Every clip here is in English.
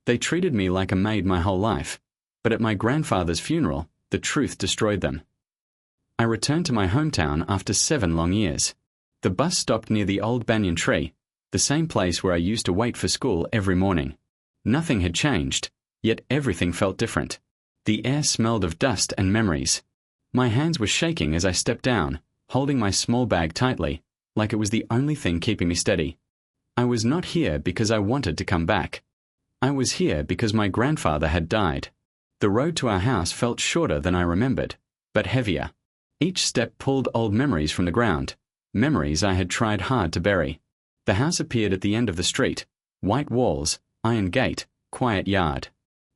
They treated me like a maid my whole life, but at my grandfather's funeral, the truth destroyed them. I returned to my hometown after 7 long years. The bus stopped near the old banyan tree, the same place where I used to wait for school every morning. Nothing had changed, yet everything felt different. The air smelled of dust and memories. My hands were shaking as I stepped down, holding my small bag tightly, like it was the only thing keeping me steady. I was not here because I wanted to come back. I was here because my grandfather had died. The road to our house felt shorter than I remembered, but heavier. Each step pulled old memories from the ground, memories I had tried hard to bury. The house appeared at the end of the street, white walls, iron gate, quiet yard.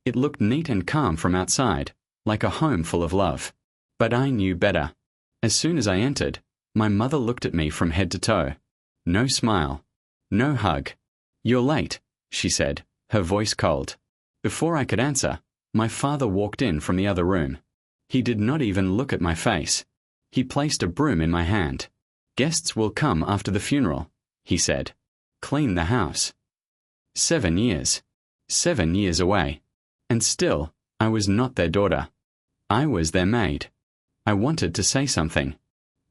It looked neat and calm from outside, like a home full of love. But I knew better. As soon as I entered, my mother looked at me from head to toe. No smile. No hug. "You're late," she said, her voice cold. Before I could answer, my father walked in from the other room. He did not even look at my face. He placed a broom in my hand. "Guests will come after the funeral," he said. "Clean the house." 7 years. 7 years away. And still, I was not their daughter. I was their maid. I wanted to say something.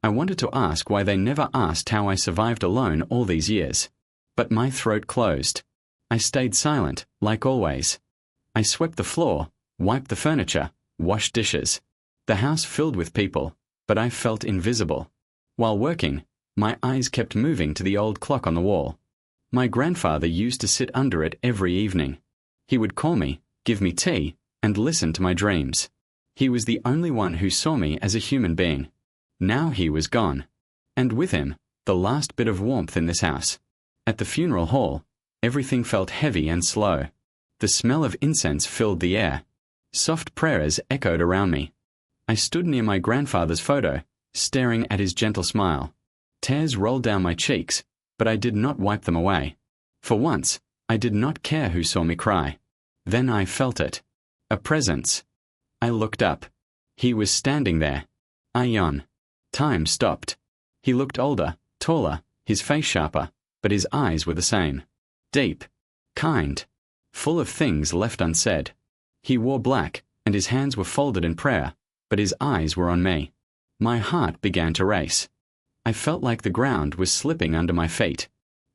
I wanted to ask why they never asked how I survived alone all these years. But my throat closed. I stayed silent, like always. I swept the floor, wiped the furniture, washed dishes. The house filled with people, but I felt invisible. While working, my eyes kept moving to the old clock on the wall. My grandfather used to sit under it every evening. He would call me, give me tea, and listen to my dreams. He was the only one who saw me as a human being. Now he was gone. And with him, the last bit of warmth in this house. At the funeral hall, everything felt heavy and slow. The smell of incense filled the air. Soft prayers echoed around me. I stood near my grandfather's photo, staring at his gentle smile. Tears rolled down my cheeks, but I did not wipe them away. For once, I did not care who saw me cry. Then I felt it. A presence. I looked up. He was standing there. Ion. Time stopped. He looked older, taller, his face sharper, but his eyes were the same. Deep. Kind. Full of things left unsaid. He wore black, and his hands were folded in prayer, but his eyes were on me. My heart began to race. I felt like the ground was slipping under my feet.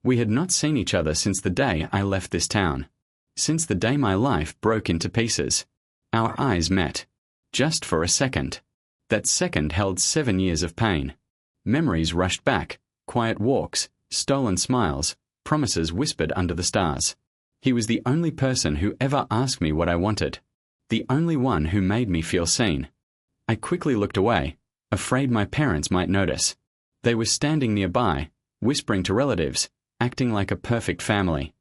We had not seen each other since the day I left this town. Since the day my life broke into pieces. Our eyes met. Just for a second. That second held 7 years of pain. Memories rushed back, quiet walks, stolen smiles, promises whispered under the stars. He was the only person who ever asked me what I wanted. The only one who made me feel seen. I quickly looked away, afraid my parents might notice. They were standing nearby, whispering to relatives, acting like a perfect family.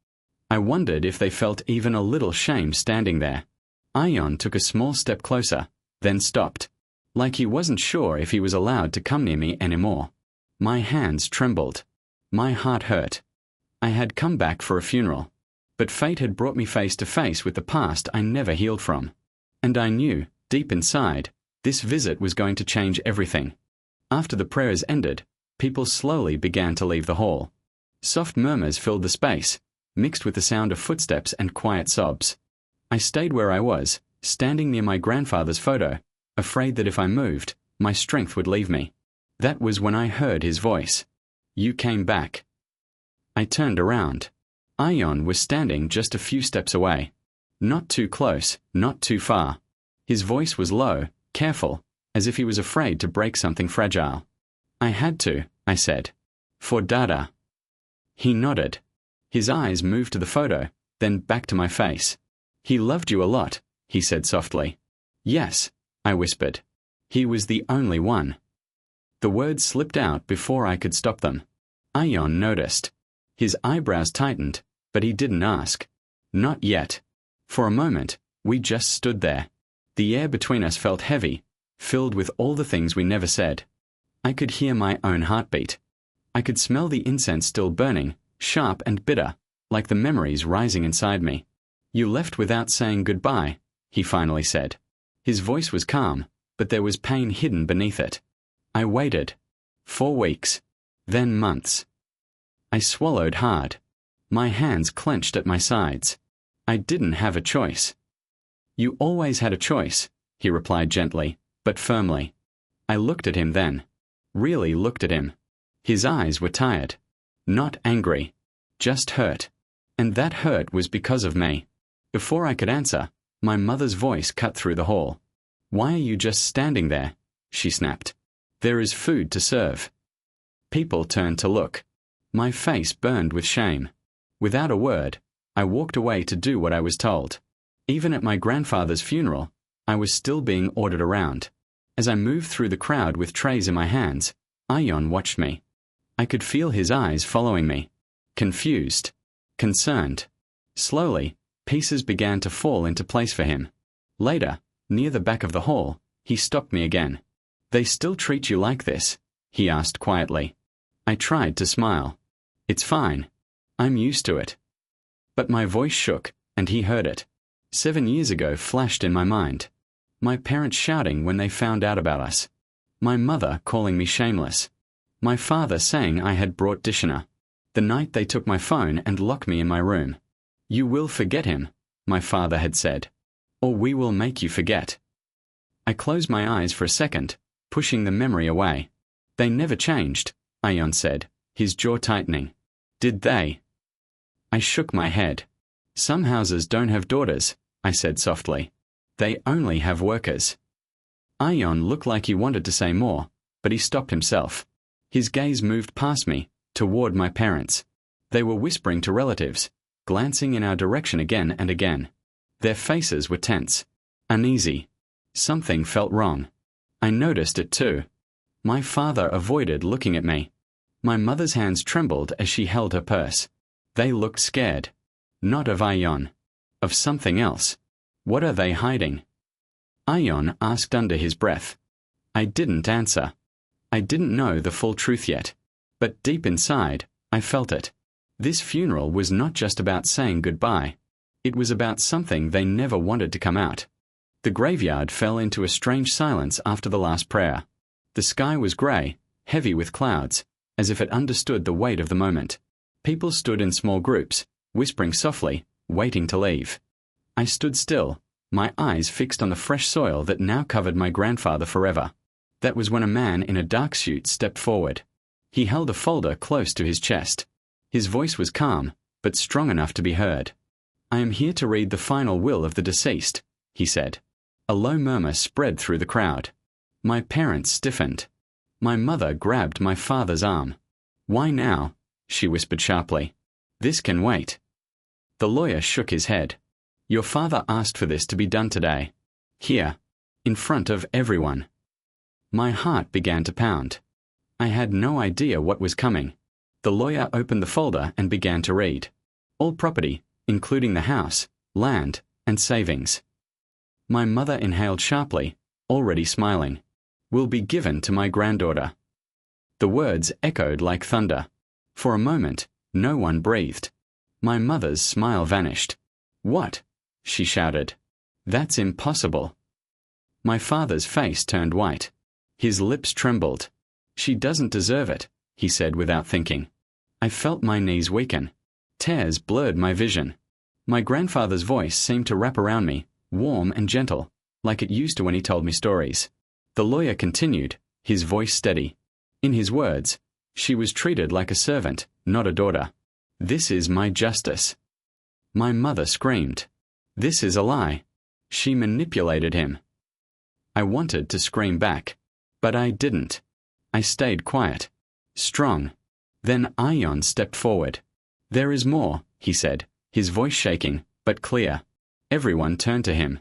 I wondered if they felt even a little shame standing there. Ion took a small step closer, then stopped. Like he wasn't sure if he was allowed to come near me anymore. My hands trembled. My heart hurt. I had come back for a funeral. But fate had brought me face to face with the past I never healed from. And I knew, deep inside, this visit was going to change everything. After the prayers ended, people slowly began to leave the hall. Soft murmurs filled the space, mixed with the sound of footsteps and quiet sobs. I stayed where I was, standing near my grandfather's photo, afraid that if I moved, my strength would leave me. That was when I heard his voice. "You came back." I turned around. Ion was standing just a few steps away. Not too close, not too far. His voice was low, careful, as if he was afraid to break something fragile. "I had to," I said. "For Dada." He nodded. His eyes moved to the photo, then back to my face. "He loved you a lot," he said softly. "Yes," I whispered. "He was the only one." The words slipped out before I could stop them. Ion noticed. His eyebrows tightened, but he didn't ask. Not yet. For a moment, we just stood there. The air between us felt heavy, filled with all the things we never said. I could hear my own heartbeat. I could smell the incense still burning, sharp and bitter, like the memories rising inside me. "You left without saying goodbye," he finally said. His voice was calm, but there was pain hidden beneath it. I waited. 4 weeks. Then months. I swallowed hard. My hands clenched at my sides. I didn't have a choice. You always had a choice, he replied gently, but firmly. I looked at him then. Really looked at him. His eyes were tired. Not angry. Just hurt. And that hurt was because of me. Before I could answer, my mother's voice cut through the hall. Why are you just standing there? She snapped. There is food to serve. People turned to look. My face burned with shame. Without a word, I walked away to do what I was told. Even at my grandfather's funeral, I was still being ordered around. As I moved through the crowd with trays in my hands, Ion watched me. I could feel his eyes following me. Confused. Concerned. Slowly, pieces began to fall into place for him. Later, near the back of the hall, he stopped me again. They still treat you like this? He asked quietly. I tried to smile. It's fine. I'm used to it. But my voice shook, and he heard it. 7 years ago flashed in my mind. My parents shouting when they found out about us. My mother calling me shameless. My father saying I had brought Dishner. The night they took my phone and locked me in my room. You will forget him, my father had said. Or we will make you forget. I closed my eyes for a second, pushing the memory away. They never changed, Ion said, his jaw tightening. Did they? I shook my head. Some houses don't have daughters, I said softly. They only have workers. Ion looked like he wanted to say more, but he stopped himself. His gaze moved past me, toward my parents. They were whispering to relatives, glancing in our direction again and again. Their faces were tense, uneasy. Something felt wrong. I noticed it too. My father avoided looking at me. My mother's hands trembled as she held her purse. They looked scared. Not of Ion. Of something else. What are they hiding? Ion asked under his breath. I didn't answer. I didn't know the full truth yet. But deep inside, I felt it. This funeral was not just about saying goodbye. It was about something they never wanted to come out. The graveyard fell into a strange silence after the last prayer. The sky was grey, heavy with clouds, as if it understood the weight of the moment. People stood in small groups, whispering softly, waiting to leave. I stood still, my eyes fixed on the fresh soil that now covered my grandfather forever. That was when a man in a dark suit stepped forward. He held a folder close to his chest. His voice was calm, but strong enough to be heard. I am here to read the final will of the deceased, he said. A low murmur spread through the crowd. My parents stiffened. My mother grabbed my father's arm. Why now? She whispered sharply. This can wait. The lawyer shook his head. Your father asked for this to be done today. Here. In front of everyone. My heart began to pound. I had no idea what was coming. The lawyer opened the folder and began to read. All property, including the house, land, and savings. My mother inhaled sharply, already smiling. Will be given to my granddaughter. The words echoed like thunder. For a moment, no one breathed. My mother's smile vanished. What? She shouted. That's impossible. My father's face turned white. His lips trembled. She doesn't deserve it, he said without thinking. I felt my knees weaken. Tears blurred my vision. My grandfather's voice seemed to wrap around me, warm and gentle, like it used to when he told me stories. The lawyer continued, his voice steady. In his words, she was treated like a servant, not a daughter. This is my justice. My mother screamed. This is a lie. She manipulated him. I wanted to scream back, but I didn't. I stayed quiet, strong. Then Ion stepped forward. There is more, he said, his voice shaking, but clear. Everyone turned to him.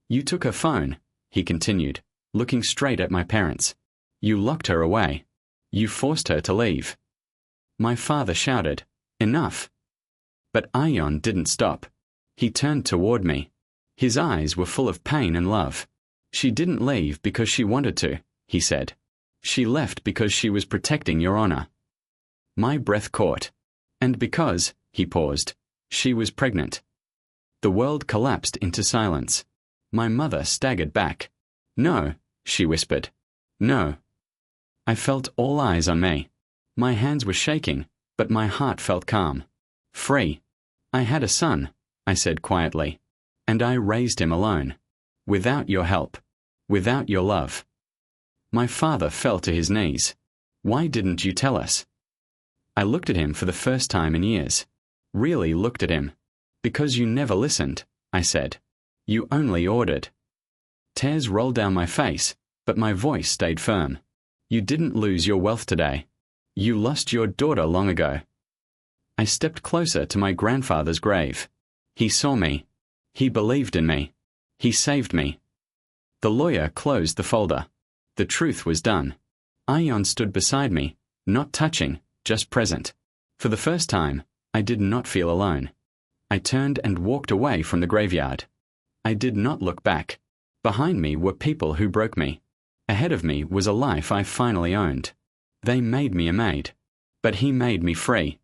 You took her phone, he continued, looking straight at my parents. You locked her away. You forced her to leave. My father shouted, Enough. But Ion didn't stop. He turned toward me. His eyes were full of pain and love. She didn't leave because she wanted to, he said. She left because she was protecting your honor. My breath caught. And because, he paused, she was pregnant. The world collapsed into silence. My mother staggered back. No, she whispered. No. I felt all eyes on me. My hands were shaking, but my heart felt calm. Free. I had a son, I said quietly, and I raised him alone, without your help, without your love. My father fell to his knees. Why didn't you tell us? I looked at him for the first time in years. Really looked at him. Because you never listened, I said. You only ordered. Tears rolled down my face, but my voice stayed firm. You didn't lose your wealth today. You lost your daughter long ago. I stepped closer to my grandfather's grave. He saw me. He believed in me. He saved me. The lawyer closed the folder. The truth was done. Ion stood beside me, not touching, just present. For the first time, I did not feel alone. I turned and walked away from the graveyard. I did not look back. Behind me were people who broke me. Ahead of me was a life I finally owned. They made me a maid. But he made me free.